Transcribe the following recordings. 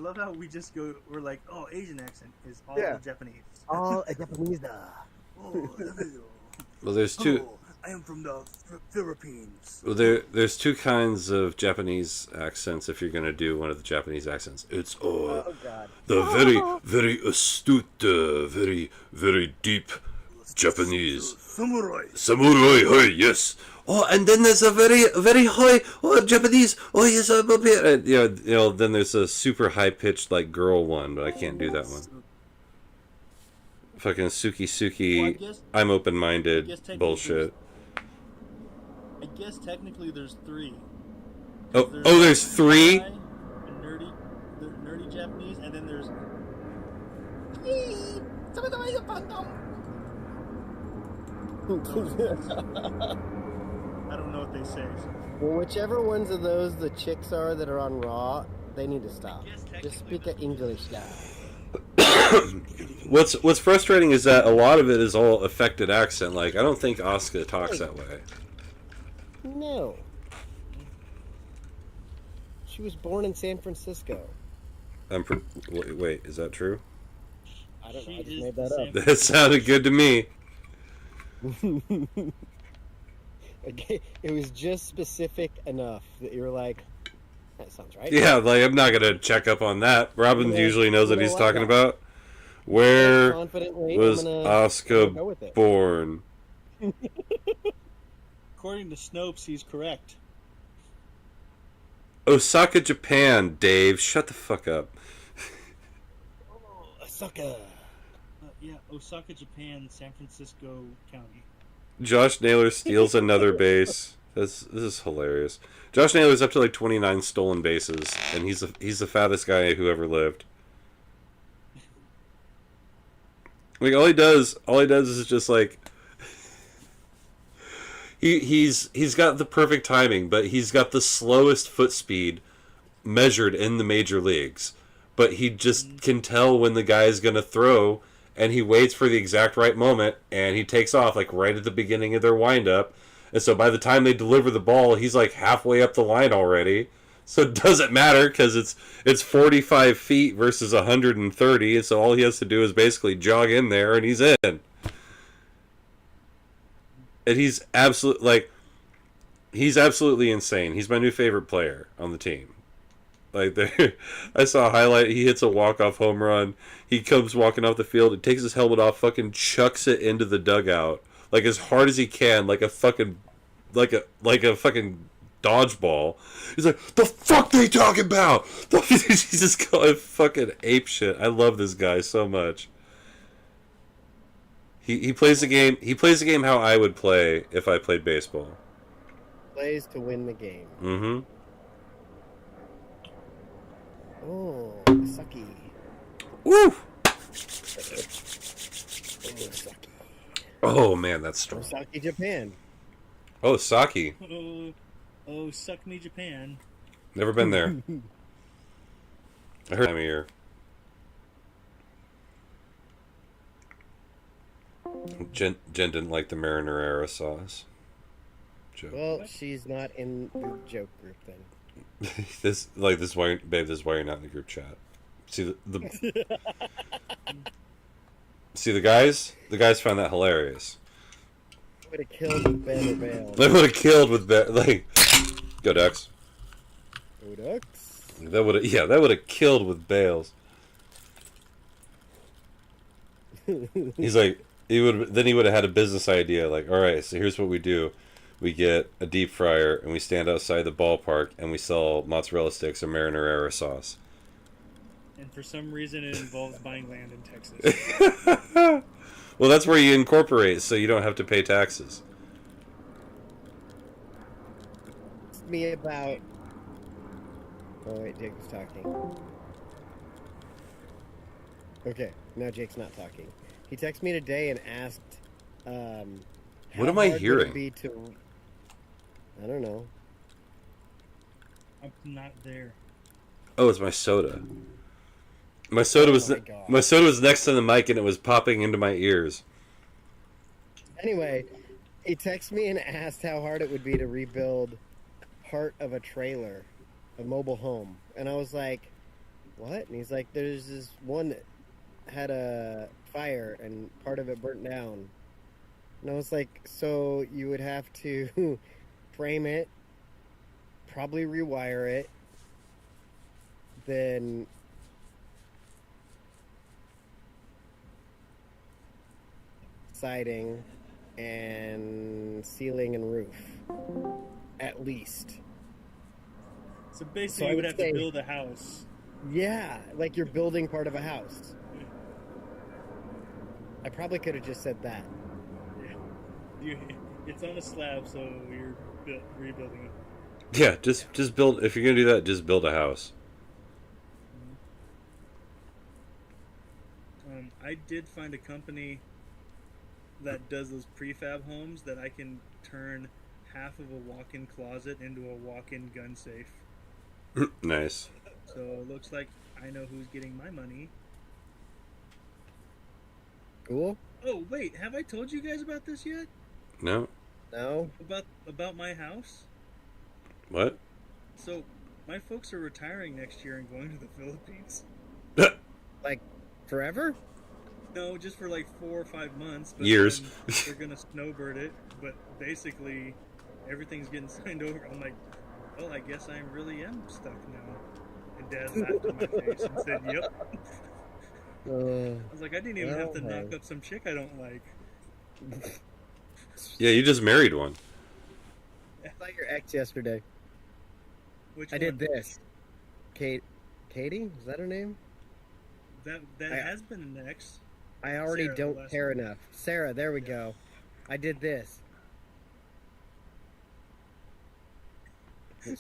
love how we just go. We're like, oh, Asian accent is all Japanese. All Japanese. Oh, Well, there's two. oh, I am from the Philippines. Well, there's two kinds of Japanese accents. If you're gonna do one of the Japanese accents, it's Oh God. the very very astute, very very deep Japanese samurai. Hi, yes. Oh, and then there's a very very high Japanese. Oh, yes, I'm up here. And, you know. Then there's a super high pitched like girl one, but I can't do that one. Fucking Suki. Well, I guess- I'm open I minded guess technically bullshit. I guess technically there's three. Oh, there's three. The nerdy Japanese, and then there's. I don't know what they say. Well, whichever ones of those the chicks are that are on Raw, they need to stop. Just speak English now. What's frustrating is that a lot of it is all affected accent. Like, I don't think Asuka talks that way. No. She was born in San Francisco. Wait, is that true? I don't know. I just She made is that up. That sounded good to me. Okay, it was just specific enough that you were like, that sounds right. Yeah, like, I'm not gonna check up on that. Robin Yeah, usually knows what you know he's what, talking though? about. Where Confidently, was I'm gonna Asuka go with it. born? According to Snopes, he's correct. Osaka, Japan. Dave, shut the fuck up. Oh, Asuka. Yeah, Osaka, Japan, San Francisco County. Josh Naylor steals another base. This is hilarious. Josh Naylor's up to like 29 stolen bases, and he's the fattest guy who ever lived. Like all he does is just like he's got the perfect timing, but he's got the slowest foot speed measured in the major leagues. But he just can tell when the guy's gonna throw, and he waits for the exact right moment, and he takes off like right at the beginning of their windup. And so by the time they deliver the ball, he's like halfway up the line already. So it doesn't matter because it's 45 feet versus 130, and so all he has to do is basically jog in there, and he's in. And he's absolutely insane. He's my new favorite player on the team. Like there, I saw a highlight. He hits a walk-off home run. He comes walking off the field. He takes his helmet off, fucking chucks it into the dugout like as hard as he can, like a fucking dodgeball. He's like, the fuck they talking about? He's just going fucking ape shit. I love this guy so much. He plays the game. He plays the game how I would play if I played baseball. Plays to win the game. Mm-hmm. Oh, sucky. Woo! Sucky. Oh man, that's strong. Osaka, Japan. Oh, Saki. Oh, suck me, Japan. Never been there. I heard time of year. Jen didn't like the marinara sauce. Joke. Well, she's not in the joke group then. This is why, babe. This is why you're not in the group chat. See the see the guys. The guys found that hilarious. Would have killed with Ben or Bale. They would have killed with that. Like, go Ducks. Go Ducks. That would have killed with Bales. He's like, he would have had a business idea. Like, all right, so here's what we do: we get a deep fryer and we stand outside the ballpark and we sell mozzarella sticks and marinara sauce. And for some reason, it involves buying land in Texas. Well, that's where you incorporate, so you don't have to pay taxes. It's me about. Oh wait, Jake was talking. Okay, now Jake's not talking. He texted me today and asked, What am I hard would it hearing? be to... I don't know. I'm not there. Oh, it's my soda. My soda was Oh my God. my soda was next to the mic and it was popping into my ears. Anyway, he texted me and asked how hard it would be to rebuild part of a trailer, a mobile home. And I was like, what? And he's like, there's this one that had a fire and part of it burnt down. And I was like, so you would have to frame it, probably rewire it, then siding and ceiling and roof, at least. So basically, So I you would would have say- to build a house. Yeah, like you're building part of a house. I probably could have just said that. It's on a slab, so you're rebuilding it. Yeah, just build. If you're gonna do that, just build a house. I did find a company that does those prefab homes that I can turn half of a walk-in closet into a walk-in gun safe. Nice. So it looks like I know who's getting my money. Cool? Oh wait, have I told you guys about this yet? No. No? About my house? What? So my folks are retiring next year and going to the Philippines. Like, forever? No, just for like 4 or 5 months. But Years. then they're gonna snowbird it, but basically everything's getting signed over. I'm like, well, I guess I really am stuck now. And Dad laughed in my face and said, "Yep." I was like, I didn't even have to knock up some chick I don't like. Yeah, you just married one. I saw your ex yesterday. Which I did one? this. Katie? Is that her name? That I- has been an ex. I already Sarah, the don't last care one. enough. Sarah, there we go. I did this.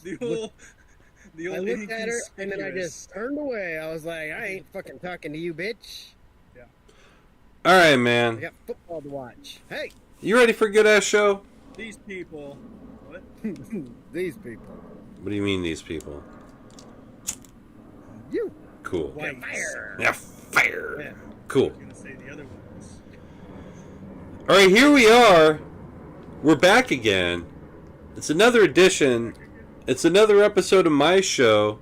The old, I looked at her and then I just turned away. I was like, I ain't fucking talking to you, bitch. All right, I man. got football to watch. Hey, You ready for a good ass show? These people. What? these people. What do you mean, these people? You. Cool. White. Fire. Yeah, fire. Yeah. Cool. I was gonna say the other ones. All right, here we are. We're back again. It's another edition. It's another episode of my show.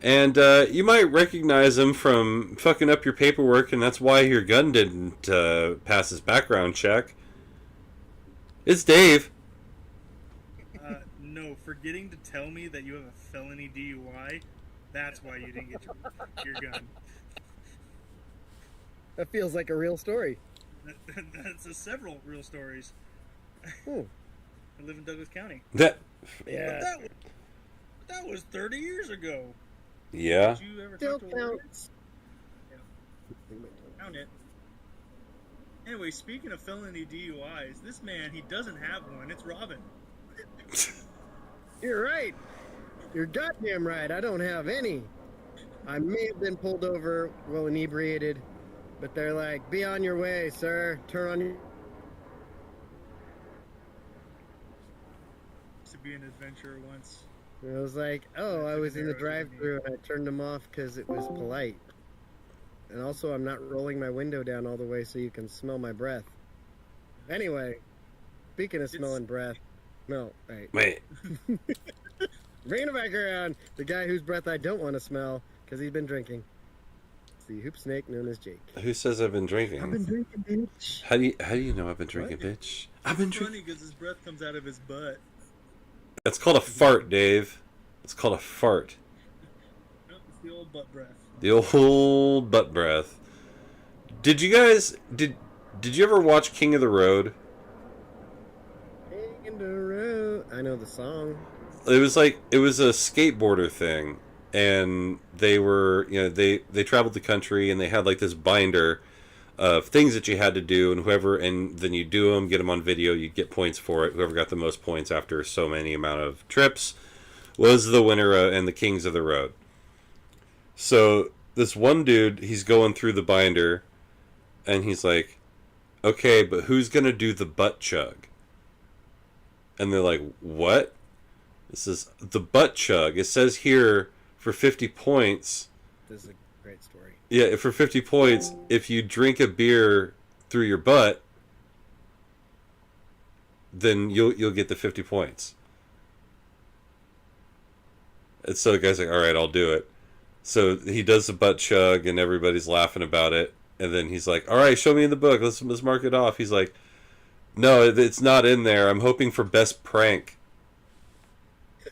And you might recognize him from fucking up your paperwork, and that's why your gun didn't pass his background check. It's Dave. No, forgetting to tell me that you have a felony DUI. That's why you didn't get your gun. That feels like a real story. That's several real stories. Hmm. I live in Douglas County. That. Yeah. But that was 30 years ago. Yeah. Did you ever Still talk to a lawyer? counts. Found it. Anyway, speaking of felony DUIs, this man, he doesn't have one. It's Robin. You're right. You're goddamn right. I don't have any. I may have been pulled over while inebriated, but they're like, be on your way, sir. Turn on your... To be an adventurer once. And I was like, oh, I was in the drive-thru and I turned them off because it was polite. And also, I'm not rolling my window down all the way so you can smell my breath. Anyway, speaking of smelling breath, no, wait. Wait. Bringing it back around, the guy whose breath I don't want to smell because he's been drinking. It's the hoop snake known as Jake. Who says I've been drinking? I've been drinking, bitch. How do you know I've been drinking, bitch? I've been It's drinking. funny because his breath comes out of his butt. That's called a fart, Dave. It's called a fart. Nope, it's the old butt breath. The old butt breath. Did you guys did you ever watch King of the Road? King in the road. I know the song. It was a skateboarder thing, and they were, they traveled the country and they had like this binder of things that you had to do, and then you do them, get them on video, you get points for it. Whoever got the most points after so many amount of trips was the winner and the kings of the road. So this one dude, he's going through the binder, and he's like, okay, but who's gonna do the butt chug? And they're like, what? This is the butt chug. It says here for 50 points. This is a great story. Yeah, for 50 points, if you drink a beer through your butt, then you'll get the 50 points. And so the guy's like, all right, I'll do it. So he does the butt chug, and everybody's laughing about it. And then he's like, "All right, show me in the book. Let's mark it off." He's like, "No, it's not in there. I'm hoping for best prank."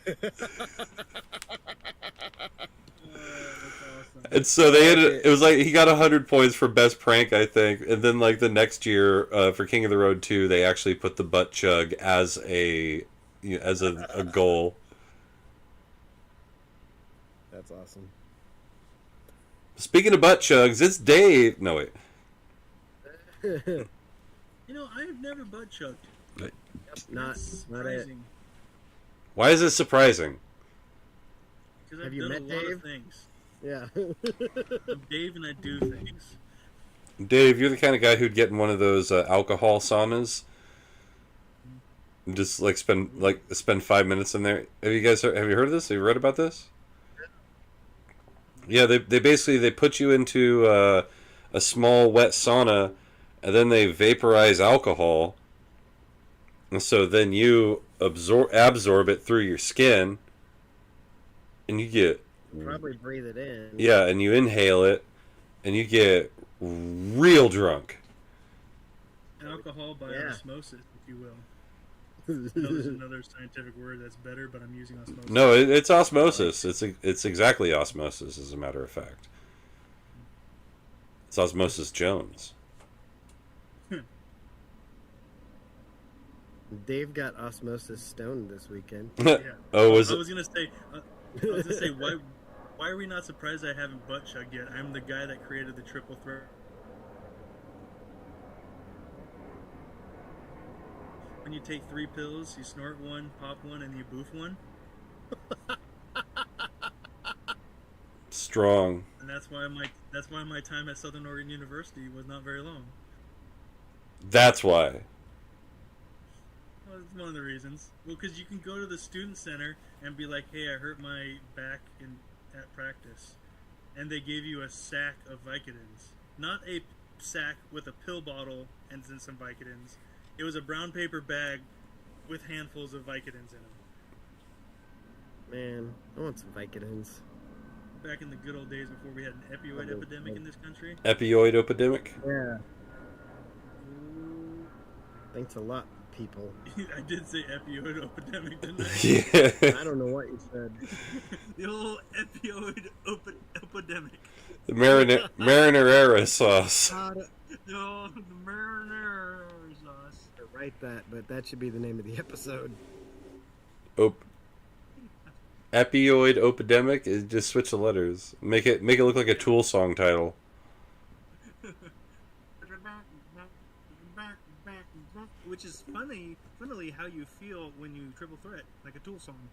That's awesome. And so they ended. It was like he got 100 points for best prank, I think. And then like the next year for King of the Road 2, they actually put the butt chug as a goal. That's awesome. Speaking of butt chugs, it's Dave. No wait. You know, I've never butt chugged. not That's not it. surprising. Why is it surprising? Because Have I've you done met a lot Dave? of things. Yeah. I'm Dave and I do things. Dave, you're the kind of guy who'd get in one of those alcohol saunas. And just spend 5 minutes in there. Have you heard of this? Have you read about this? Yeah, they basically put you into a small wet sauna, and then they vaporize alcohol, and so then you absorb it through your skin, and you get Probably breathe it in. yeah, and you inhale it, and you get real drunk. Alcohol by Yeah. osmosis, if you will. I know there's another scientific word that's better, but I'm using osmosis. No, it's osmosis. It's exactly osmosis, as a matter of fact. It's Osmosis Jones. Dave got osmosis stoned this weekend. Yeah. Oh, was I it? was gonna say, why are we not surprised I haven't butt chugged yet? I'm the guy that created the triple threat. When you take 3 pills, you snort one, pop one, and you boof one, Strong. and that's why my time at Southern Oregon University was not very long. That's why. Well, it's one of the reasons. Well, because you can go to the student center and be like, "Hey, I hurt my back at practice," and they gave you a sack of Vicodins, not a sack with a pill bottle and then some Vicodins. It was a brown paper bag with handfuls of Vicodins in them. Man, I want some Vicodins. Back in the good old days before we had an opioid epidemic in this country. Opioid epidemic. Yeah. Thanks a lot, people. I did say opioid epidemic, didn't I? Yeah. I don't know what you said. The old opioid epidemic. The marinara sauce. No, the marinara sauce. Write that, but that should be the name of the episode. Opioid epidemic. Just switch the letters. Make it look like a Tool song title. Which is funnily how you feel when you triple threat, like a Tool song.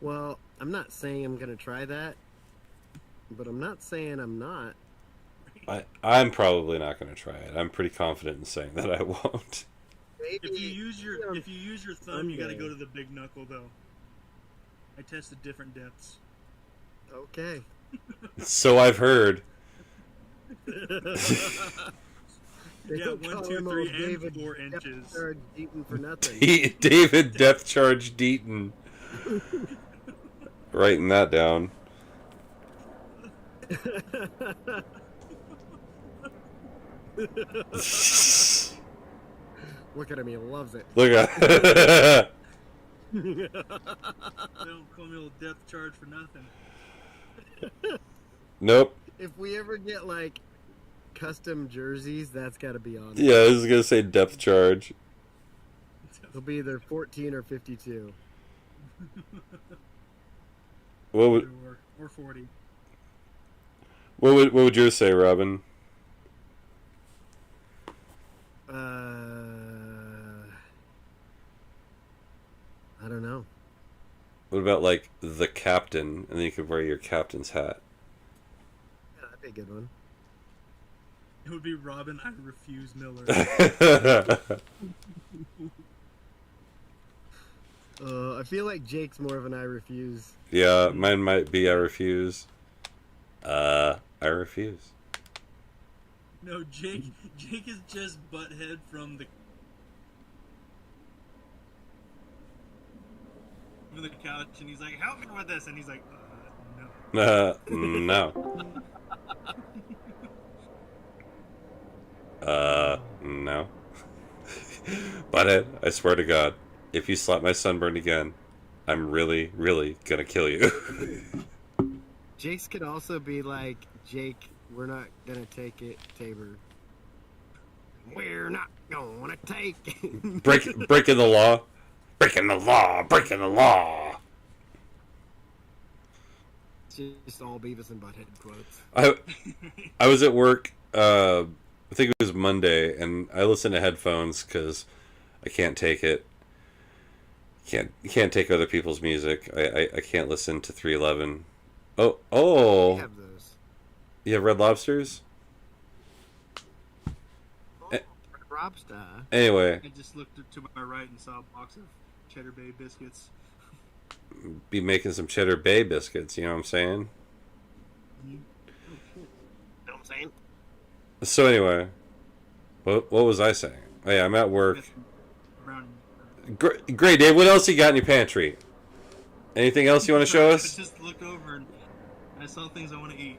Well, I'm not saying I'm gonna try that, but I'm not saying I'm not. I'm probably not going to try it. I'm pretty confident in saying that I won't. Maybe If you use your thumb, you got to Sunday. go to the big knuckle though. I tested different depths. Okay. So I've heard. They Yeah, don't 1, call 2, him 3, old and David 4 Depth inches. Charge Deaton for nothing. David Depth Charge Deaton. Writing that down. Look at him, he loves it. Look at. They don't call me old depth charge for nothing. Nope. If we ever get like custom jerseys, that's got to be on. Yeah, I was gonna say Depth Charge. It'll be either 14 or 52. What would Or 40. what would yours say, Robin? I don't know. What about like the captain, and then you could wear your captain's hat? Yeah, that'd be a good one. It would be Robin, I refuse Miller. I feel like Jake's more of an I refuse. Yeah, mine might be I refuse. I refuse. No, Jake is just butthead from the couch, and he's like, "Help me with this," and he's like, "No." No. No. Butthead, I swear to God, if you slap my sunburn again, I'm really, really gonna kill you. Jake's could also be like, Jake, we're not gonna take it, Tabor. We're not gonna take it. Breaking the law. Breaking the law. Breaking the law. Just all Beavis and Butthead quotes. I was at work, I think it was Monday, and I listened to headphones because I can't take it. Can't take other people's music. I can't listen to 311. Oh. We have those. You have Red Lobsters? Robster. Anyway. I just looked to my right and saw a box of Cheddar Bay biscuits. Be making some Cheddar Bay biscuits, you know what I'm saying? You know what I'm saying? So anyway, what was I saying? Oh yeah, I'm at work. Great, Dave. What else you got in your pantry? Anything else you want to show us? I just looked over and I saw things I want to eat.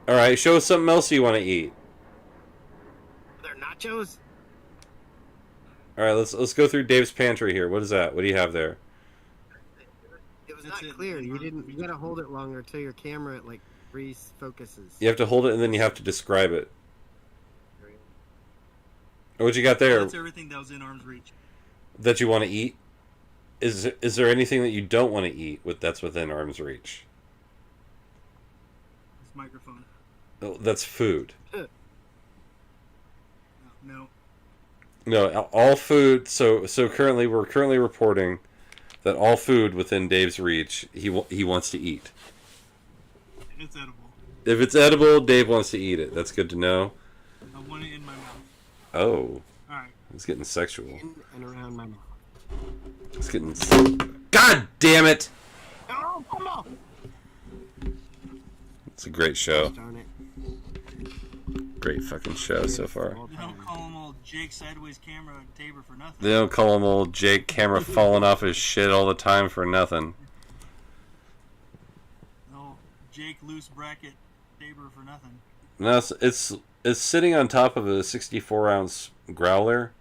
All right, show us something else you want to eat. They're nachos. All right, let's go through Dave's pantry here. What is that? What do you have there? It was not clear. You didn't. You gotta hold it longer till your camera like refocuses. You have to hold it and then you have to describe it. What you got there? That's everything that was in arm's reach. That you want to eat? Is there anything that you don't want to eat that's within arm's reach? This microphone. Oh, that's food. No. No, all food. So we're currently reporting that all food within Dave's reach he wants to eat. It's edible. If it's edible, Dave wants to eat it. That's good to know. I want it in my mouth. Oh. Alright. It's getting sexual. In and around my mouth. It's getting. God damn it! Oh, come on! It's a great show. Darn it. Great fucking show so far. They don't call him old Jake Sideways Camera and Tabor for nothing. They don't call him old Jake camera falling off his shit all the time for nothing. No, Jake Loose Bracket Tabor for nothing. No, it's sitting on top of a 64-ounce growler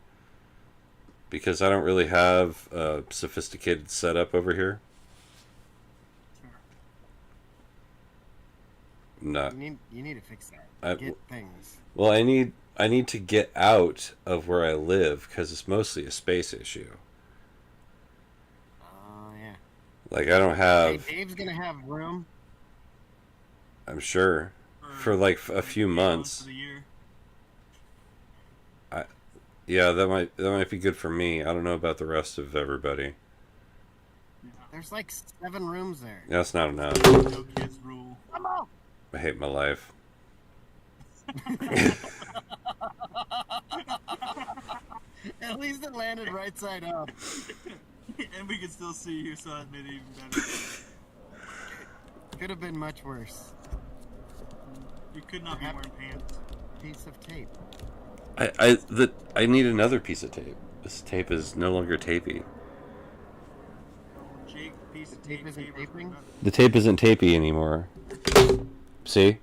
because I don't really have a sophisticated setup over here. Sure. No. You need to fix that. Get things. Well, I need to get out of where I live because it's mostly a space issue. Oh yeah. Like I don't have. Hey, Dave's gonna have room. I'm sure for like a few months. For the year. Yeah, that might be good for me. I don't know about the rest of everybody. Yeah. There's like 7 rooms there. That's not enough. No kids rule. Come on. I hate my life. At least it landed right side up. And we can still see you, so that made it even better. Could have been much worse. You could not be wearing pants. Piece of tape. I need another piece of tape. This tape is no longer tapey. Jake, piece of Tape tape isn't Tabor for taping? nothing. The tape isn't tapey anymore. See?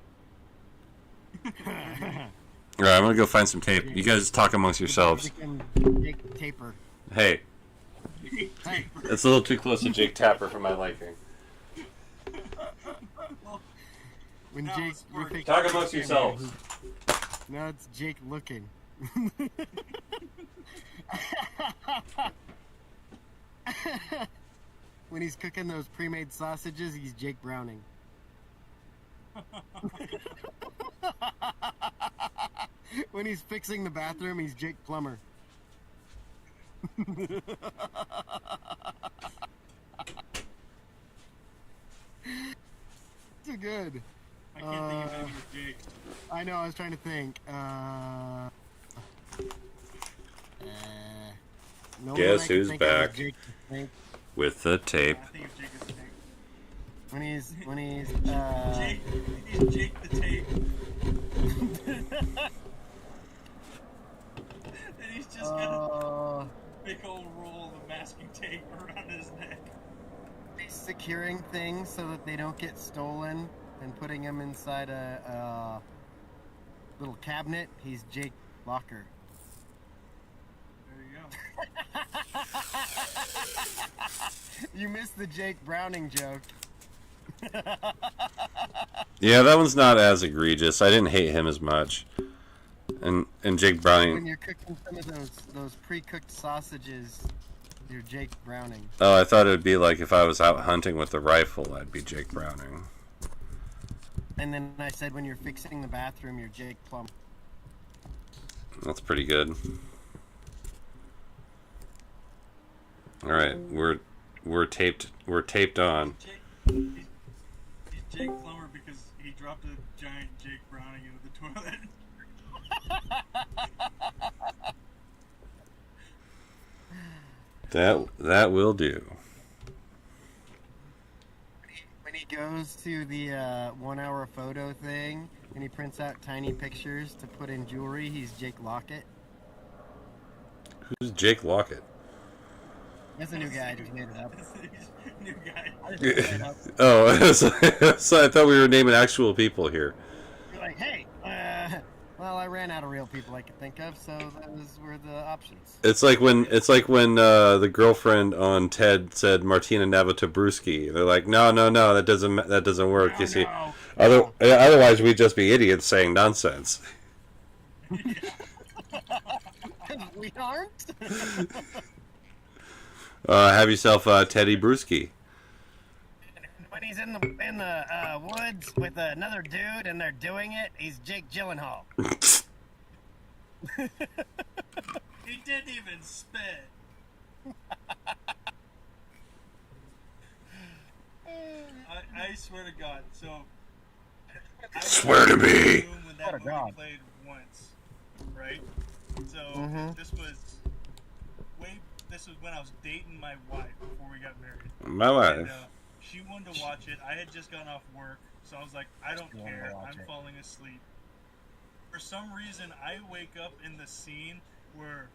Alright, I'm gonna go find some tape. You guys talk amongst yourselves. Jake Taper. Hey, Hey. it's a little too close to Jake Tapper for my liking. When That Jake, was you're perfect. thinking- Talk amongst yourselves. Now it's Jake looking. When he's cooking those pre-made sausages, he's Jake Browning. When he's fixing the bathroom, he's Jake Plumber. Too good. I can't think of any with Jake. I know, I was trying to think. No Guess one I can who's think of is back? Jake to think With the tape. I think of Jake as the tape. when he's Jake, he's Jake the tape. And he's just got a big old roll of masking tape around his neck. he's securing things so that they don't get stolen and putting him inside a little cabinet, he's Jake Locker. There you go. You missed the Jake Browning joke. Yeah, that one's not as egregious. I didn't hate him as much. And Jake When Browning. you're cooking some of those pre-cooked sausages, you're Jake Browning. Oh, I thought it would be like if I was out hunting with a rifle, I'd be Jake Browning. And then I said when you're fixing the bathroom, you're Jake Plum. That's pretty good. All right, we're taped on. He's Jake Plummer because he dropped a giant Jake Browning into the toilet. That will do. When he goes to the 1 hour photo thing and he prints out tiny pictures to put in jewelry, he's Jake Lockett. Who's Jake Lockett? That's a new guy. I just made it up. New guy. I just made it up. Oh, so I thought we were naming actual people here. You're like, hey, well, I ran out of real people I could think of, so those were the options. It's like when the girlfriend on Ted said Martina Navratilova. They're like, no, that doesn't work. You see, otherwise we'd just be idiots saying nonsense. We aren't. Have yourself Teddy Bruschi. When he's in the woods with another dude and they're doing it, he's Jake Gyllenhaal. He didn't even spit. I swear to God. So. Swear to me. When that movie played once, right? So this was when I was dating my wife before we got married. My wife. And, she wanted to watch it. I had just gotten off work, so I was like, I don't care. I'm falling asleep. For some reason, I wake up in the scene where,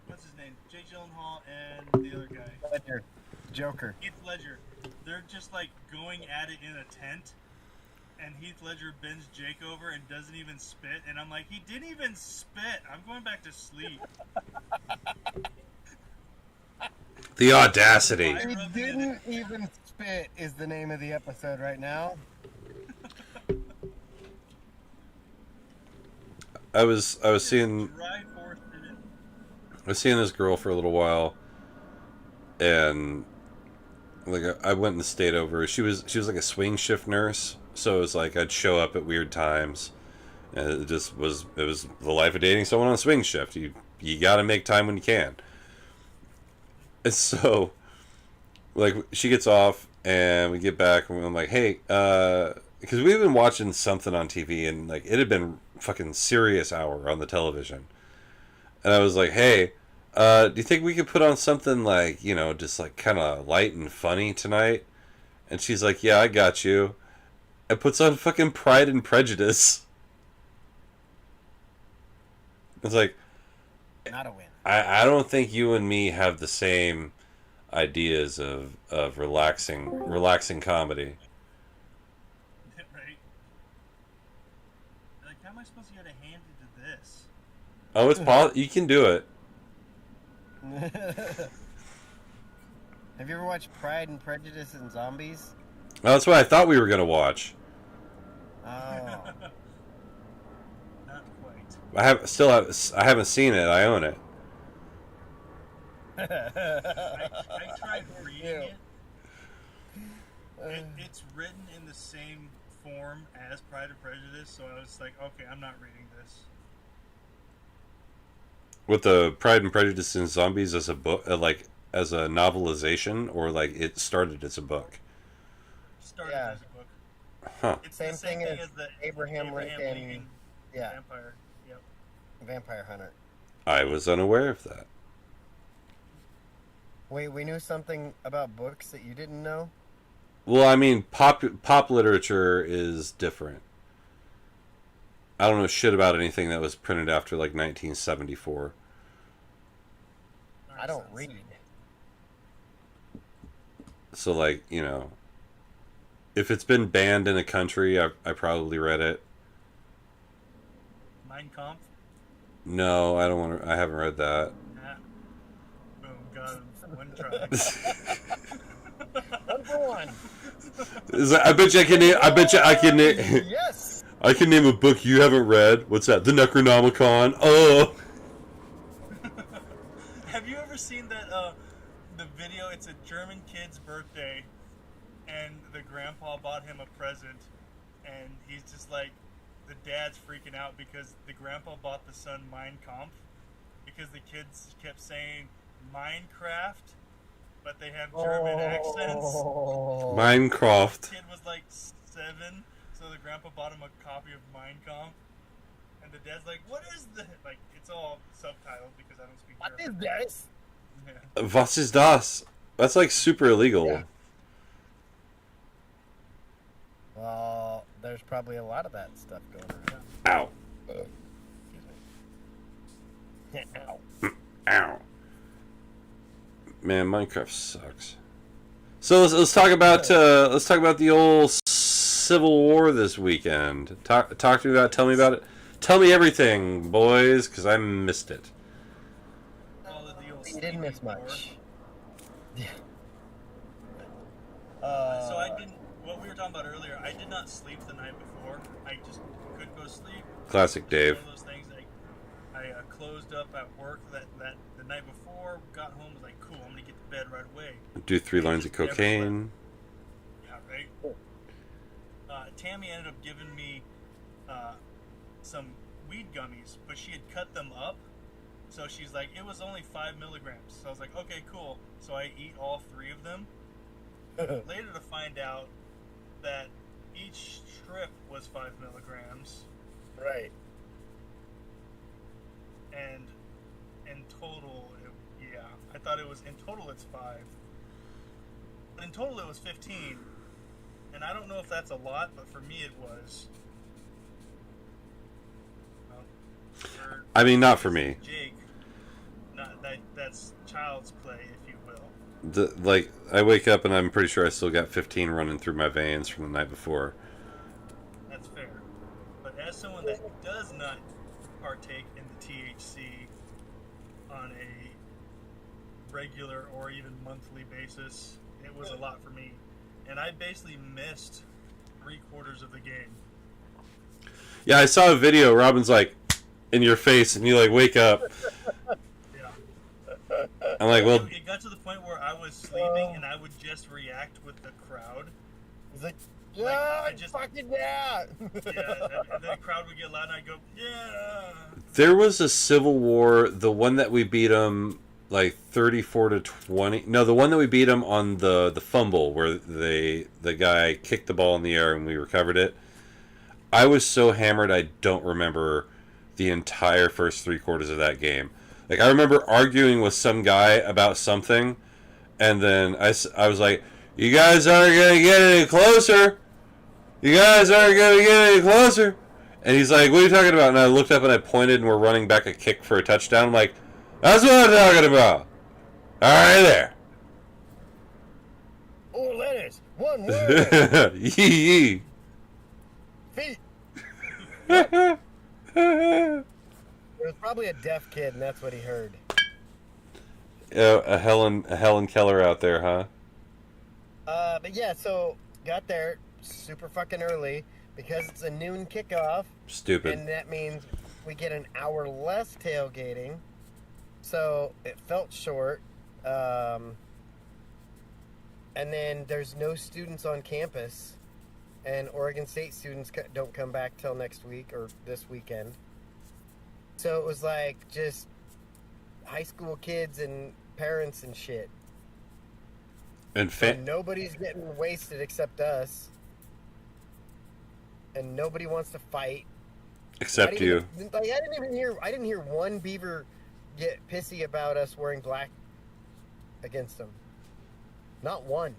what's his name? Jake Gyllenhaal and the other guy. Ledger. Joker. Heath Ledger. They're just like going at it in a tent, and Heath Ledger bends Jake over and doesn't even spit, and I'm like, he didn't even spit. I'm going back to sleep. The audacity. He didn't even spit is the name of the episode right now. I was seeing this girl for a little while, and like I went and stayed over. She was like a swing shift nurse, so it was like I'd show up at weird times, and it was the life of dating someone on swing shift. You got to make time when you can. And so, like, she gets off, and we get back, and I'm like, hey, because we've been watching something on TV, and, like, it had been fucking serious hour on the television. And I was like, hey, do you think we could put on something, like, you know, just, like, kind of light and funny tonight? And she's like, yeah, I got you. And puts on fucking Pride and Prejudice. It's like... Not a win. I don't think you and me have the same ideas of relaxing comedy. Right? Like, how am I supposed to get a hand into this? Oh, it's you can do it. Have you ever watched Pride and Prejudice and Zombies? Oh, that's what I thought we were gonna watch. Oh. Not quite. I haven't seen it. I own it. I tried reading it. It's written in the same form as Pride and Prejudice, so I was like, okay, I'm not reading this. With the Pride and Prejudice and Zombies as a book, like as a novelization, or like it started as a book. Started as a book. Huh. It's Same the same thing thing as as the Abraham Lincoln. Yeah. Vampire. Yep. Vampire Hunter. I was unaware of that. Wait, we knew something about books that you didn't know? Well, I mean, pop literature is different. I don't know shit about anything that was printed after like 1974. I don't read. So, like, you know, if it's been banned in a country, I probably read it. Mein Kampf? No, I don't want to. I haven't read that. Nah. Boom, got him. One try. One for one. I bet you I can name. I bet you I can name. Yes. I can name a book you haven't read. What's that? The Necronomicon. Oh. Have you ever seen that the video? It's a German kid's birthday, and the grandpa bought him a present, and he's just like, the dad's freaking out because the grandpa bought the son Mein Kampf because the kids kept saying Minecraft, but they have German accents. Minecraft. The kid was like 7, so the grandpa bought him a copy of Mein Kampf, and the dad's like, "What is this?" Like, it's all subtitled because I don't speak What German. is this? Yeah. Was ist das? That's like super illegal. Yeah. Well, there's probably a lot of that stuff going around. Ow. Ow. Ow. Man, Minecraft sucks. So let's talk about the old Civil War this weekend. Talk to me about. Tell me about it. Tell me everything, boys, because I missed it. Call it the old You didn't miss Sleeping War. much. Yeah. So I didn't. What we were talking about earlier, I did not sleep the night before. I just couldn't go to sleep. Classic Dave. One of those things. I closed up at work that the night before. Got home, was like, cool. I'm gonna get to bed right away. Do 3 lines of Just never cocaine. Yeah, right. Tammy ended up giving me some weed gummies, but she had cut them up. So she's like, it was only 5 milligrams. So I was like, okay, cool. So I eat all 3 of them. Later to find out that each strip was 5 milligrams, Right. and in total, I thought it was in total it's 5, but in total it was 15, and I don't know if that's a lot, but for me it was. I mean, not for me. Jake, that's child's play, if you will. I wake up and I'm pretty sure I still got 15 running through my veins from the night before. That's fair. But as someone that does not partake in the THC on a regular or even monthly basis, it was a lot for me. And I basically missed 3/4 of the game. Yeah, I saw a video. Robin's like, in your face, and you like wake up. Yeah. I'm like, well, It got to the point where I was sleeping and I would just react with the crowd. He's like, Like, yeah, I just- fucking yeah. Yeah, and the crowd would get loud and I'd go, yeah. there was a Civil War, the one that we beat them like 34-20. No, the one that we beat them on the fumble where the guy kicked the ball in the air and we recovered it. I was so hammered I don't remember the entire first 3/4 of that game. Like, I remember arguing with some guy about something, and then I was like, you guys aren't going to get any closer. You guys aren't going to get any closer. And he's like, what are you talking about? And I looked up and I pointed and we're running back a kick for a touchdown. I'm like, that's what I'm talking about. All right there. Oh, lettuce. One word. Yee. Feet. It was probably a deaf kid, and that's what he heard. A Helen Keller out there, huh? But yeah, so got there super fucking early because it's a noon kickoff, Stupid. and that means we get an hour less tailgating. So it felt short. And then there's no students on campus, and Oregon State students don't come back till next week or this weekend. So it was like just high school kids and parents and shit. And And nobody's getting wasted except us. And nobody wants to fight. except you. I didn't hear one beaver get pissy about us wearing black against them. Not one.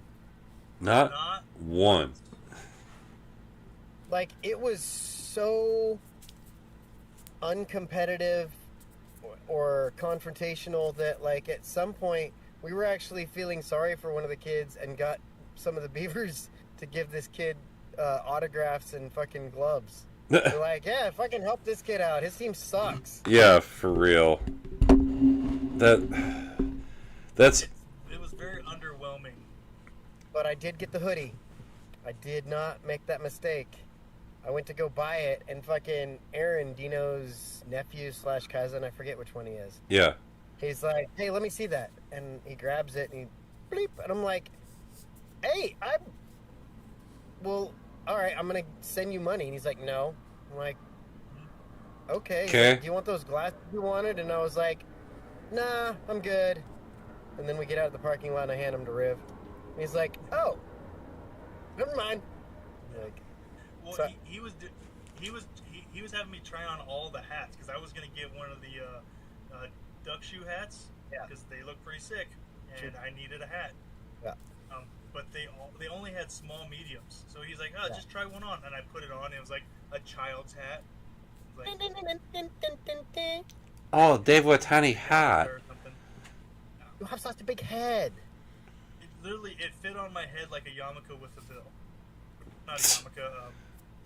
Not Not one. Like, it was so uncompetitive or confrontational that, like, at some point we were actually feeling sorry for one of the kids and got some of the beavers to give this kid autographs and fucking gloves. They're like, yeah, fucking help this kid out. His team sucks. Yeah, for real. That's. It was very underwhelming. But I did get the hoodie. I did not make that mistake. I went to go buy it, and fucking Aaron, Dino's nephew / cousin, I forget which one he is. Yeah. He's like, hey, let me see that. And he grabs it, and he bleep. And I'm like, hey, well, all right, I'm going to send you money. And he's like, no. I'm like, okay. Like, do you want those glasses you wanted? And I was like, nah, I'm good. And then we get out of the parking lot, and I hand him to Riv. And he's like, oh, never mind. Like, well, so, he was having me try on all the hats because I was gonna get one of the duck shoe hats because they look pretty sick, and I needed a hat. Yeah. But they only had small mediums, so he's like, oh, just try one on, and I put it on. And it was like a child's hat. Like, oh, they have a tiny hat. You have such a big head. It fit on my head like a yarmulke with a bill. Not a yarmulke.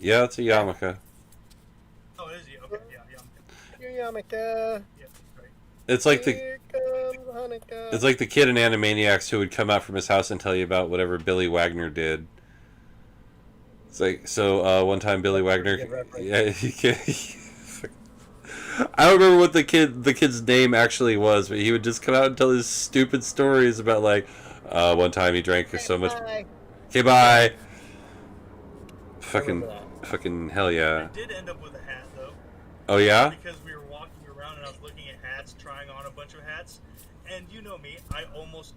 Yeah, it's a yarmulke. Oh, it is. Okay, yeah, yarmulke. Your yarmulke. Yeah, right. It's like Here comes Hanukkah. It's like the kid in Animaniacs who would come out from his house and tell you about whatever Billy Wagner did. It's like, so one time Billy Wagner, yeah, I don't remember what the kid's name actually was, but he would just come out and tell his stupid stories about like, one time he drank so much. Okay, bye. Fucking hell yeah. I did end up with a hat though. Oh yeah? Because we were walking around and I was looking at hats, trying on a bunch of hats, and you know me, I always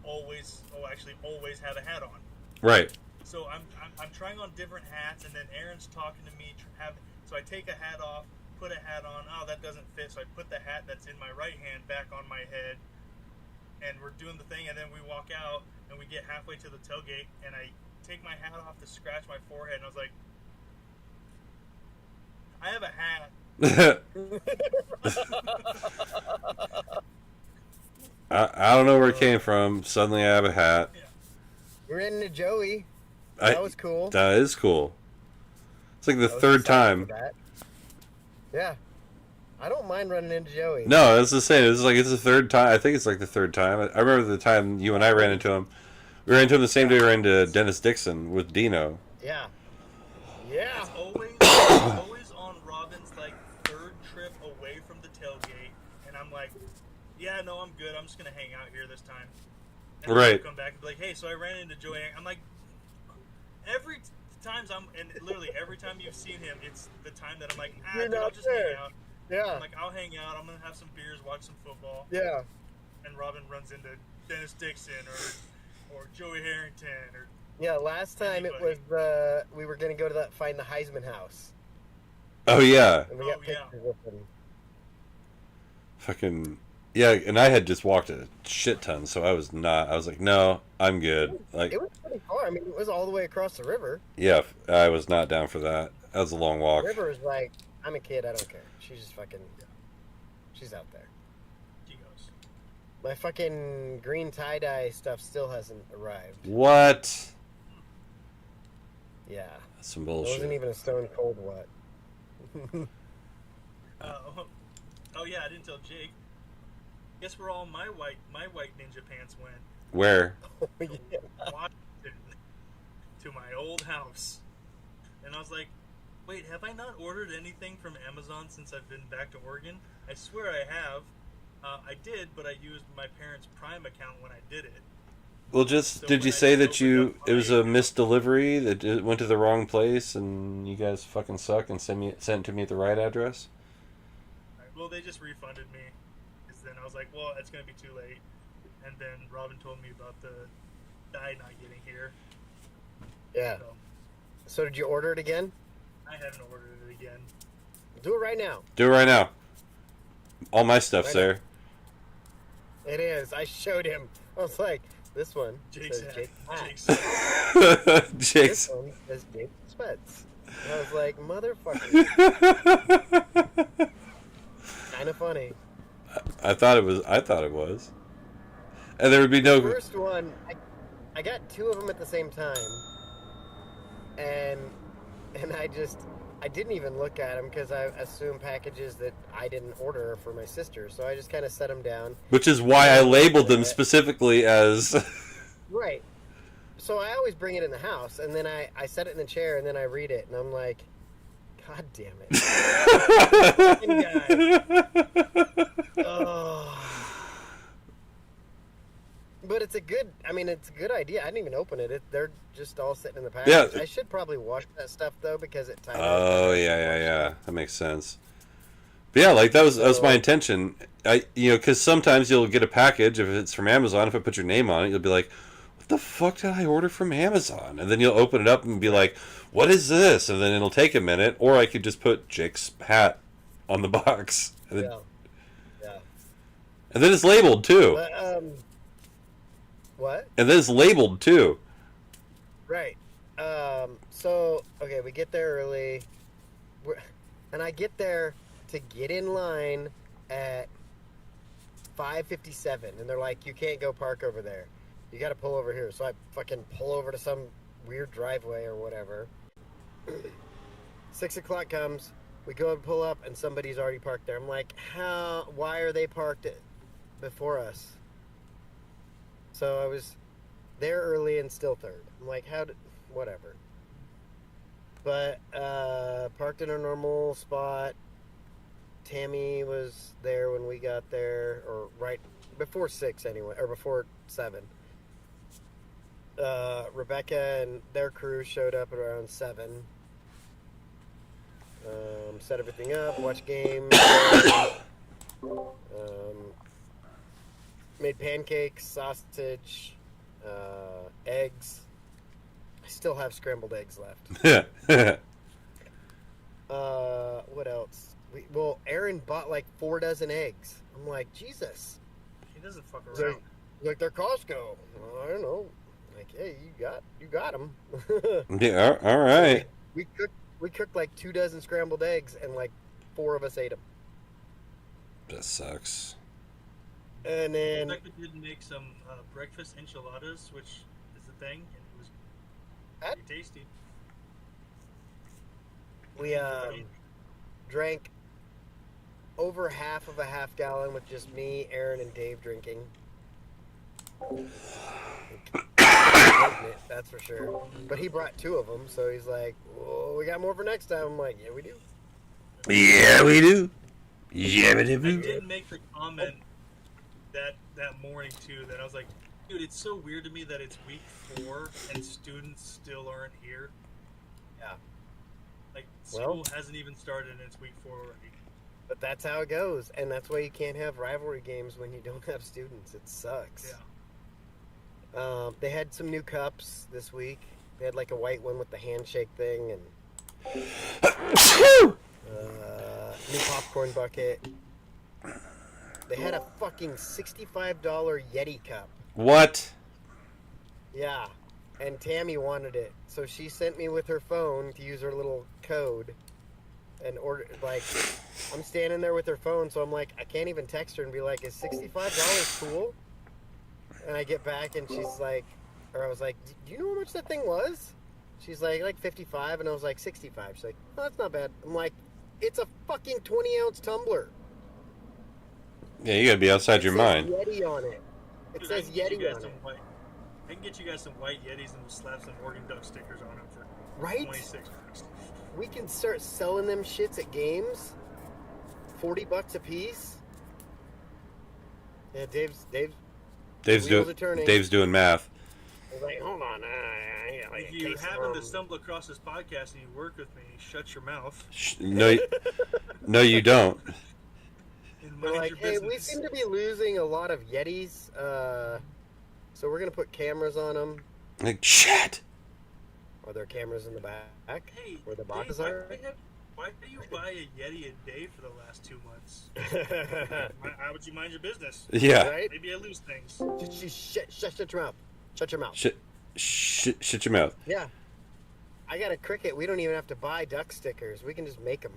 have a hat on. Right. So I'm trying on different hats, and then Aaron's talking to me. So I take a hat off, put a hat on. Oh, that doesn't fit. So I put the hat that's in my right hand back on my head, and we're doing the thing. And then we walk out, and we get halfway to the tailgate, and I take my hat off to scratch my forehead, and I was like, I have a hat. I don't know where it came from. Suddenly I have a hat. Yeah. We ran into Joey. That was cool. That is cool. It's like the third time. Yeah. I don't mind running into Joey. No, it's the same. It's the third time. I think it's like the third time. I remember the time you and I ran into him. We ran into him the same day we ran into Dennis Dixon with Dino. Yeah. Yeah. It's always on Robin's like third trip away from the tailgate, and I'm like, yeah, no, I'm good. I'm just gonna hang out here this time. And right. I'll come back and be like, hey, so I ran into Joey. I'm like, every time you've seen him, it's the time that I'm like, dude, I'll just hang out. Yeah. I'm like, I'll hang out. I'm gonna have some beers, watch some football. Yeah. And Robin runs into Dennis Dixon or Joey Harrington or. Yeah, last time anybody. It was we were gonna go to find the Heisman house. Oh yeah. And we got pictures with him. Fucking yeah, and I had just walked a shit ton, so I was like, no, I'm good. Like it was pretty far. I mean, it was all the way across the river. Yeah, I was not down for that. That was a long walk. The river is like, I'm a kid, I don't care. She's just fucking, she's out there. She goes. My fucking green tie-dye stuff still hasn't arrived. What? Yeah. That's some It bullshit. wasn't even a stone cold wet. Oh yeah, I didn't tell Jake. Guess where all my white ninja pants went? Where? Yeah. Washington, to my old house. And I was like, wait, have I not ordered anything from Amazon since I've been back to Oregon? I swear I have. I did, but I used my parents' Prime account when I did it. Well, So did when you I say that opened up it was my- a missed delivery that it went to the wrong place and you guys fucking suck and sent it to me at the right address? Well, they just refunded me. Because then I was like, well, it's going to be too late. And then Robin told me about the dye not getting here. Yeah. So did you order it again? I haven't ordered it again. Do it right now. Do it right now. All my stuff's Right there. It is. I showed him. I was like, this one Jake's says hat. Jake Hat. Jake's Jake's. This one says Jake Sweats. And I was like, motherfucker. Kind of funny. I thought it was. And there would be The no. first one, I got two of them at the same time. and I didn't even look at them because I assumed packages that I didn't order are for my sister. So I just kind of set them down. Which is why I labeled them specifically as... Right. So I always bring it in the house, and then I set it in the chair, and then I read it, and I'm like, God damn it. Oh. But it's a good idea. I didn't even open it. They're just all sitting in the package. Yeah. I should probably wash that stuff, though, because it ties Oh, yeah. That makes sense. But yeah, like, that was my intention. Because sometimes you'll get a package, if it's from Amazon, if I put your name on it, you'll be like, what the fuck did I order from Amazon? And then you'll open it up and be like, what is this? And then it'll take a minute. Or I could just put Jake's hat on the box. And then, yeah. And then it's labeled, too. But, what? And then it's labeled, too. Right. So, okay, we get there early. And I get there to get in line at 5:57. And they're like, you can't go park over there. You got to pull over here. So I fucking pull over to some weird driveway or whatever. 6 o'clock comes. We go and pull up, and somebody's already parked there. I'm like, why are they parked before us? So I was there early and still third. I'm like, whatever. But parked in a normal spot. Tammy was there when we got there, or right before 6 anyway, or before 7. Rebecca and their crew showed up around 7. Set everything up, watched games. Made pancakes, sausage, eggs. I still have scrambled eggs left. What else? Aaron bought like 4 dozen eggs. I'm like, Jesus. He doesn't fuck around. Like they're Costco. Well, I don't know. Like, hey, you got them. Yeah, all right. We cooked like 2 dozen scrambled eggs, and like 4 of us ate them. That sucks. And then Rebecca did make some breakfast enchiladas, which is the thing, and it was pretty tasty. We drank over half of a half gallon with just me, Aaron, and Dave drinking. That's for sure. But he brought 2 of them, so he's like, "Whoa, we got more for next time." I'm like, "Yeah, we do." Yeah, we do. Yeah, we I do. did make the comment that morning too, that I was like, dude, it's so weird to me that it's week 4 and students still aren't here. Yeah. Like, school hasn't even started and it's week 4 already. But that's how it goes, and that's why you can't have rivalry games when you don't have students. It sucks. Yeah. They had some new cups this week. They had like a white one with the handshake thing, and new popcorn bucket. They had a fucking $65 Yeti cup. What? Yeah, and Tammy wanted it, so she sent me with her phone to use her little code and order. Like, I'm standing there with her phone, so I'm like, I can't even text her and be like, is $65 cool? And I get back and she's like, or I was like, do you know how much that thing was? She's like 55, and I was like 65. She's like, oh, that's not bad. I'm like, it's a fucking 20-ounce tumbler. Yeah, you gotta be outside your mind. It says Yeti on it. It says Yeti on it. I can get you guys some white Yetis and we'll slap some Oregon Duck stickers on them for Right? 26 bucks. We can start selling them shits at games. $40 a piece. Yeah, Dave's doing math. I was like, hold on. If you happen to stumble across this podcast and you work with me, shut your mouth. No, you don't. We're like, hey, we seem to be losing a lot of Yetis, so we're going to put cameras on them. Like, shit! Are there cameras in the back? Hey, where the boxes Dave, are? Why did you buy a Yeti a day for the last 2 months? How would you mind your business? Yeah. Right? Maybe I lose things. Shut your mouth. Shut your mouth. Shut your mouth. Yeah. I got a Cricket. We don't even have to buy duck stickers. We can just make them.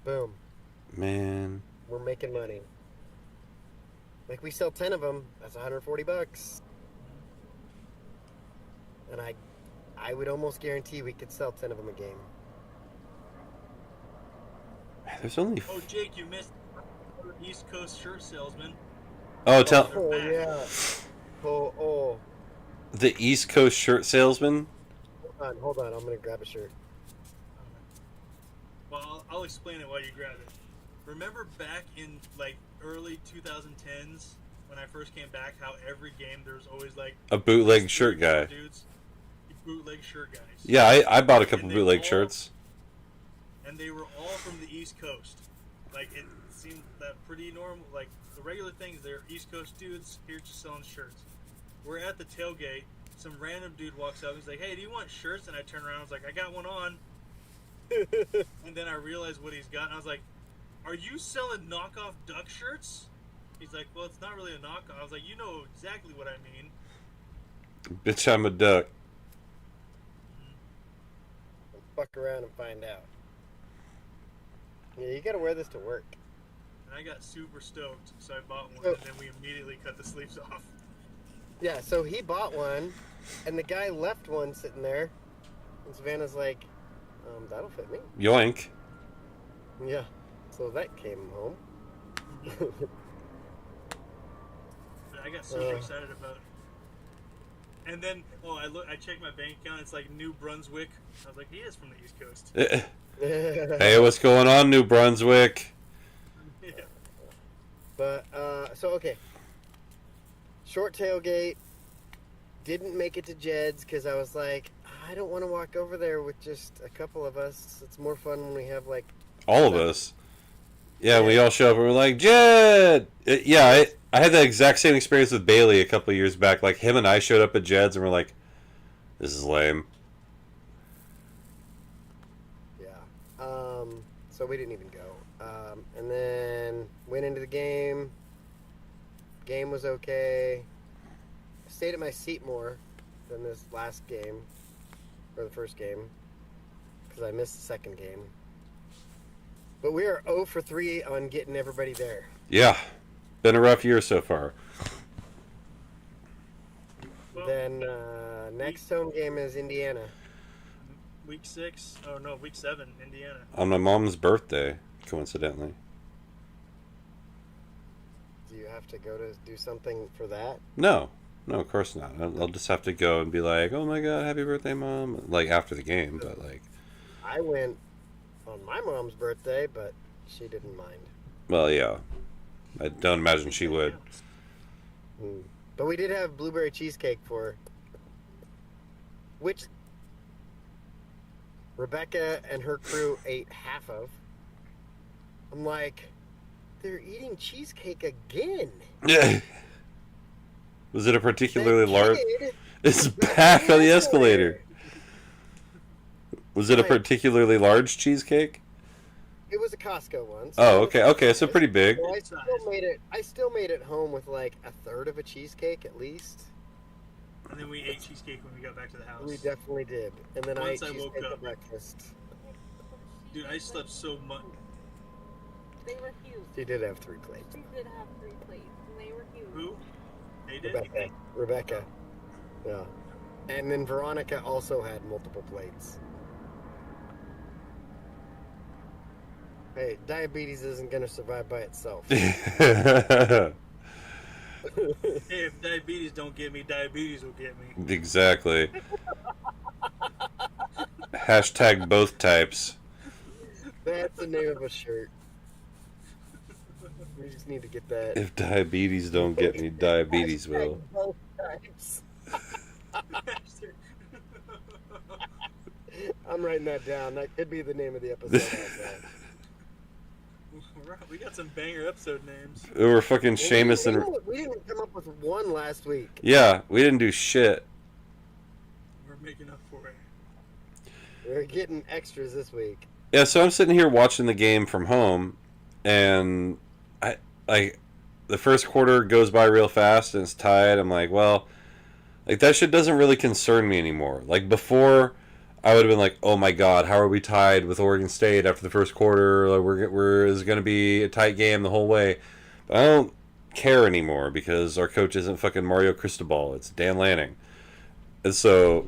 Boom. Man. We're making money. Like, we sell 10 of them. That's $140. and I would almost guarantee we could sell 10 of them a game. There's only. Oh, Jake, you missed East Coast shirt salesman. Oh, tell Oh yeah. Oh. the East Coast shirt salesman. Hold on. I'm gonna grab a shirt. Well, I'll explain it while you grab it. Remember back in like early 2010s when I first came back, how every game there was always like A bootleg shirt guy. dudes, bootleg shirt guys. Yeah, I bought a couple And they bootleg all- shirts. And they were all from the East Coast. Like it seemed that pretty normal. Like the regular things, they're East Coast dudes here just selling shirts. We're at the tailgate. Some random dude walks up. He's like, "Hey, do you want shirts?" And I turn around. I was like, "I got one on." And then I realized what he's got. And I was like, "Are you selling knockoff duck shirts?" He's like, "Well, it's not really a knockoff." I was like, "You know exactly what I mean." Bitch, I'm a duck. Fuck around and find out. Yeah, you gotta wear this to work. And I got super stoked, so I bought one. Oh. And then we immediately cut the sleeves off. Yeah, so he bought one, and the guy left one sitting there. And Savannah's like, that'll fit me. Yoink. Yeah. So that came home. But I got super excited about it. And then, I checked my bank account. It's like New Brunswick. I was like, he is from the East Coast. Hey, what's going on, New Brunswick? Yeah. But, okay. Short tailgate. Didn't make it to Jed's because I was like, I don't want to walk over there with just a couple of us. It's more fun when we have, like... All of us. Yeah, we all show up and we're like, Jed! I had that exact same experience with Bailey a couple of years back. Like, him and I showed up at Jed's and we're like, this is lame. Yeah. So we didn't even go. And then went into the game. Game was okay. Stayed at my seat more than this last game, or the first game, because I missed the second game. But we are 0 for 3 on getting everybody there. Yeah. Been a rough year so far. Well, Then next home game is Indiana. week 6. Oh, no, week 7, Indiana. On my mom's birthday, coincidentally. Do you have to go to do something for that? No, of course not. I'll just have to go and be like, oh my god, happy birthday, Mom. Like, after the game, but like... I went on my mom's birthday, but she didn't mind. Well, yeah. I don't imagine she would. But we did have blueberry cheesecake for her, which Rebecca and her crew ate half of. I'm like, they're eating cheesecake again. Yeah. Was it a particularly That large... kid- It's back on the escalator. Was it a Right. particularly large cheesecake? It was a Costco one. Oh, okay, so pretty big. So I still made it home with like a third of a cheesecake at least. And then we ate cheesecake when we got back to the house. We definitely did. And then I ate Once I woke cheesecake up. for breakfast. Dude, I slept so much. They were huge. She did have 3 plates. She did have 3 plates, and they were huge. Who? They did? Rebecca. Yeah. And then Veronica also had multiple plates. Hey, diabetes isn't going to survive by itself. Hey, if diabetes don't get me, diabetes will get me. Exactly. Hashtag both types. That's the name of a shirt. We just need to get that. If diabetes don't get me, diabetes will. Both types. I'm writing that down. That could be the name of the episode. We got some banger episode names. We were fucking Seamus and... We didn't come up with one last week. Yeah, we didn't do shit. We're making up for it. We're getting extras this week. Yeah, so I'm sitting here watching the game from home, and the first quarter goes by real fast, and it's tied. I'm like, well, like that shit doesn't really concern me anymore. Like before, I would have been like, oh my god, how are we tied with Oregon State after the first quarter? Like we're is going to be a tight game the whole way. But I don't care anymore because our coach isn't fucking Mario Cristobal. It's Dan Lanning. And so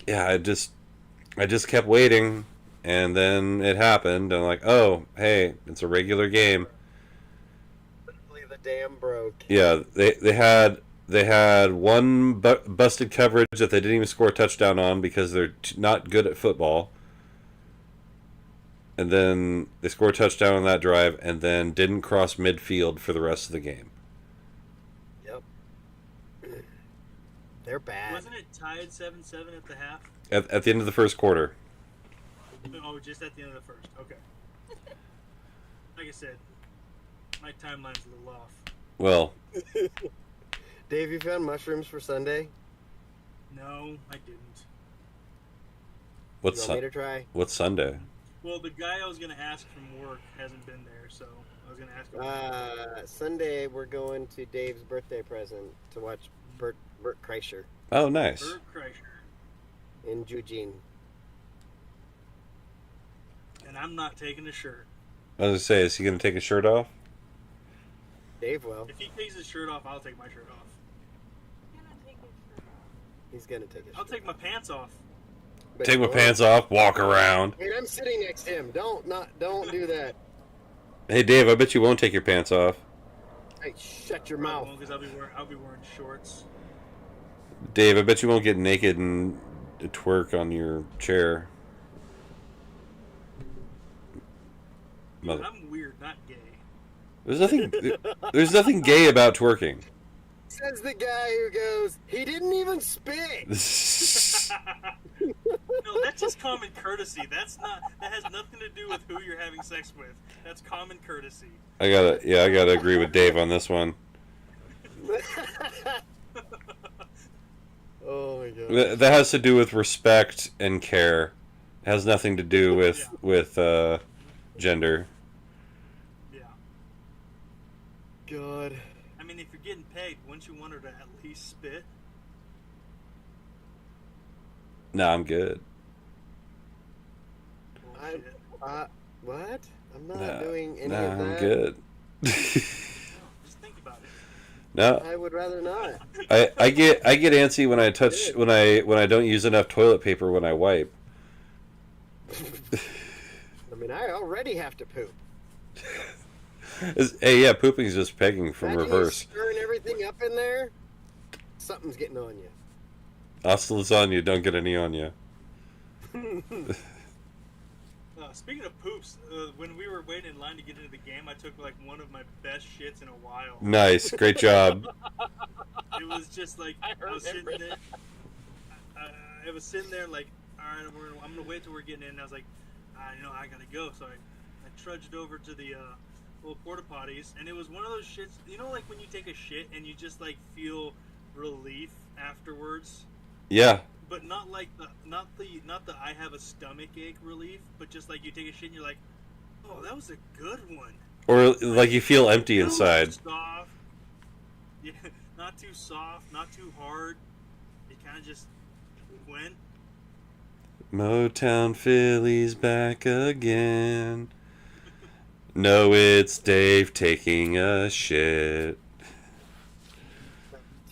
yeah, I just kept waiting, and then it happened. And I'm like, oh, hey, it's a regular game. Literally the dam broke. Yeah, they had one busted coverage that they didn't even score a touchdown on because they're not good at football. And then they scored a touchdown on that drive, and then didn't cross midfield for the rest of the game. Yep. They're bad. Wasn't it tied 7-7 at the half? At the end of the first quarter. Oh, just at the end of the first. Okay. Like I said, my timeline's a little off. Well, Dave, you found mushrooms for Sunday? No, I didn't. what's You want me to try? what's Sunday? Well, the guy I was going to ask from work hasn't been there, so I was going to ask him. Sunday we're going to Dave's birthday present to watch Bert Kreischer Oh, nice. Bert Kreischer. in Eugene. And I'm not taking a shirt. I was gonna say, is he gonna take his shirt off? Dave will. If he takes his shirt off, I'll take my shirt off. I'm gonna take his shirt off. He's gonna take it. I'll take my pants off. Take my pants off, walk around. Wait, I'm sitting next to him. Don't do that. Hey, Dave, I bet you won't take your pants off. Hey, shut your mouth. Because I'll be wearing shorts. Dave, I bet you won't get naked and twerk on your chair. Mother. I'm weird, not gay. There's nothing gay about twerking. Says the guy who goes, he didn't even spit. No, that's just common courtesy. That has nothing to do with who you're having sex with. That's common courtesy. I gotta agree with Dave on this one. Oh my god. That has to do with respect and care. It has nothing to do with gender. Yeah. God. I mean, if you're getting paid, wouldn't you want her to at least spit? No, I'm good. Bullshit. What? I'm not No, doing any no, of that. I'm good. No, just think about it. No, I would rather not. I get antsy when I touch when I don't use enough toilet paper when I wipe. I mean, I already have to poop. Hey, yeah, pooping's just pegging from Imagine reverse. you stirring everything up in there. Something's getting on you. Hasta lasagna, don't get any on you. Speaking of poops, when we were waiting in line to get into the game, I took like one of my best shits in a while. Nice, great job. It was just like I was sitting there. I was sitting there like, all right, I'm gonna wait till we're getting in. And I was like, I gotta go. So I trudged over to the little porta potties, and it was one of those shits. You know, like when you take a shit and you just like feel relief afterwards. Yeah, But not like not the I have a stomach ache relief, but just like you take a shit and you're like, oh, that was a good one. or like you feel empty Not too inside. soft. Yeah, not too soft, not too hard. It kind of just went. Motown Philly's back again. No, it's Dave taking a shit.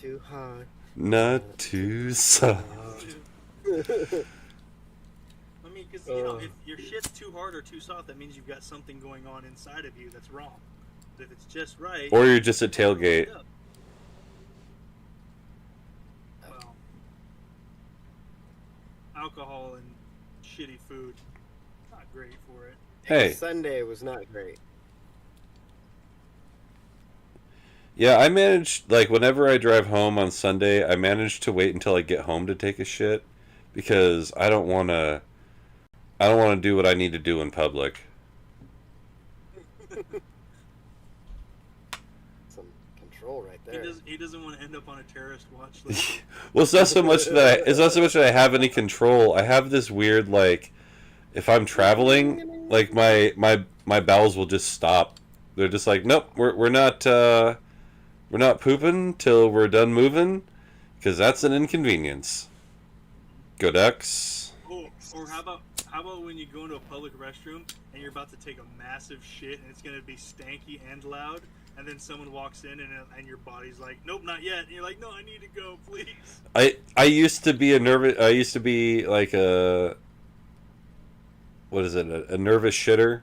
Too hard. Not too soft. I mean, because you know, if your shit's too hard or too soft, that means you've got something going on inside of you that's wrong. But if it's just right, Or you're just at tailgate. Well, alcohol and shitty food, not great for it. Hey, Sunday was not great. yeah, I managed, like, whenever I drive home on Sunday, I manage to wait until I get home to take a shit, because I don't want to do what I need to do in public. Some control right there. He doesn't want to end up on a terrorist watch list. Well, it's not so much that I have any control. I have this weird, like, if I'm traveling, like, my bowels will just stop. They're just like, nope, we're not pooping till we're done moving, because that's an inconvenience. Go Ducks. Oh, or how about when you go into a public restroom and you're about to take a massive shit and it's gonna be stanky and loud, and then someone walks in and your body's like, nope, not yet. And you're like, no, I need to go, please. I used to be I used to be like a, what is it? A nervous shitter,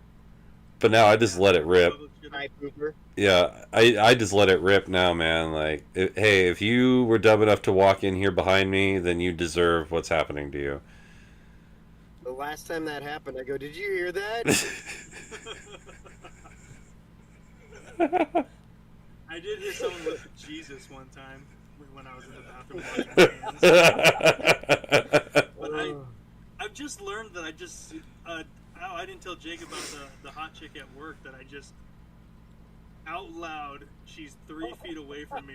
but now I just let it rip. High pooper. Yeah, I just let it rip now, man. Like, hey, if you were dumb enough to walk in here behind me, then you deserve what's happening to you. The last time that happened, I go, did you hear that? I did hear someone with Jesus one time when I was in the bathroom washing my hands. But I've just learned that I didn't tell Jake about the hot chick at work that I just out loud, she's 3 feet away from me.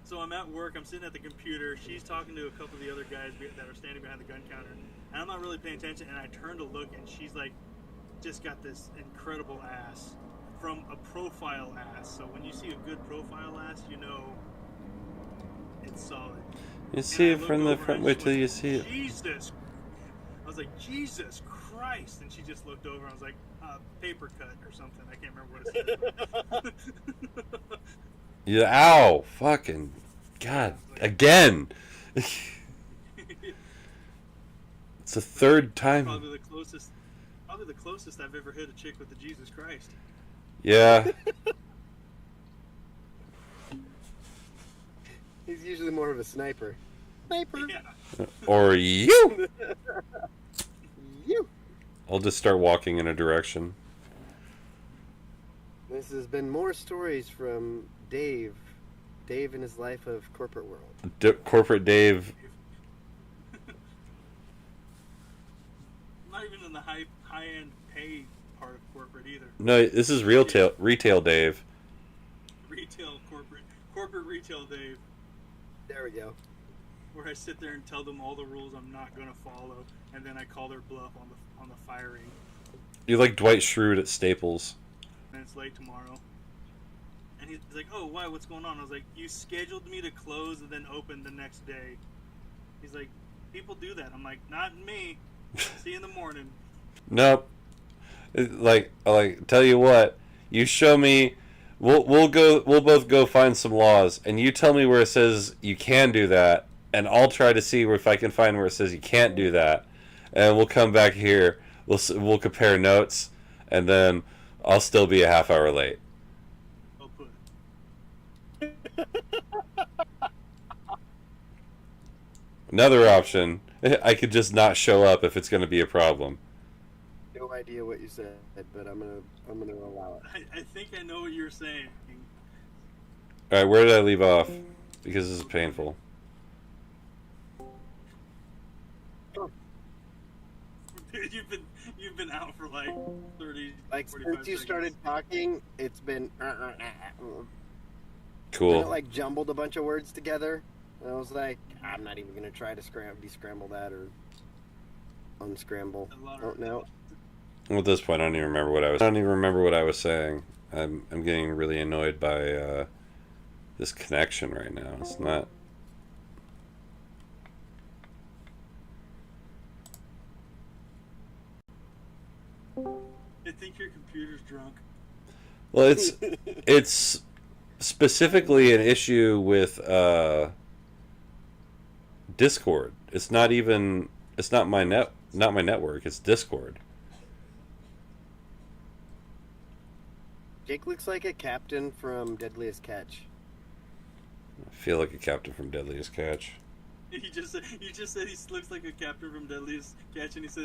So I'm at work, I'm sitting at the computer, she's talking to a couple of the other guys that are standing behind the gun counter, and I'm not really paying attention, and I turn to look, and she's like, just got this incredible ass, from a profile ass. So when you see a good profile ass, you know it's solid. You see it from the front, wait till you see it. Jesus! I was like, Jesus Christ! And she just looked over, and I was like, paper cut or something. I can't remember what it said. Yeah, ow! Fucking God! Again! It's the third time. Probably the closest I've ever hit a chick with the Jesus Christ. Yeah. He's usually more of a sniper. Sniper. Yeah. Or you! You. I'll just start walking in a direction. This has been more stories from Dave. Dave in his life of corporate world. Corporate Dave. Not even in the high-end pay part of corporate either. No, this is retail Dave. Corporate retail Dave. There we go. Where I sit there and tell them all the rules I'm not going to follow, and then I call their bluff on the firing. You're like Dwight Schrute at Staples. And it's late tomorrow. And he's like, oh, why? What's going on? I was like, you scheduled me to close and then open the next day. He's like, people do that. I'm like, not me. See you in the morning. Nope. Like, tell you what, you show me, we'll both go find some laws, and you tell me where it says you can do that, and I'll try to see if I can find where it says you can't do that, and we'll come back here, we'll compare notes, and then I'll still be a half hour late. I'll put Another option, I could just not show up if it's going to be a problem. No idea what you said, but I'm gonna allow it. I think I know what you're saying. Alright, where did I leave off? Because this is painful. Dude, you've been out for like 30, Like 45 since you seconds. started talking, it's been Cool. It like jumbled a bunch of words together. And I was like, I'm not even gonna try to descramble that or unscramble. Oh no. Well, at this point, I don't even remember what I was saying. I'm getting really annoyed by this connection right now. It's not. I think your computer's drunk. Well, it's specifically an issue with Discord. It's not my network. It's Discord. Jake looks like a captain from Deadliest Catch. I feel like a captain from Deadliest Catch. You just said he looks like a captain from Deadliest Catch, and he says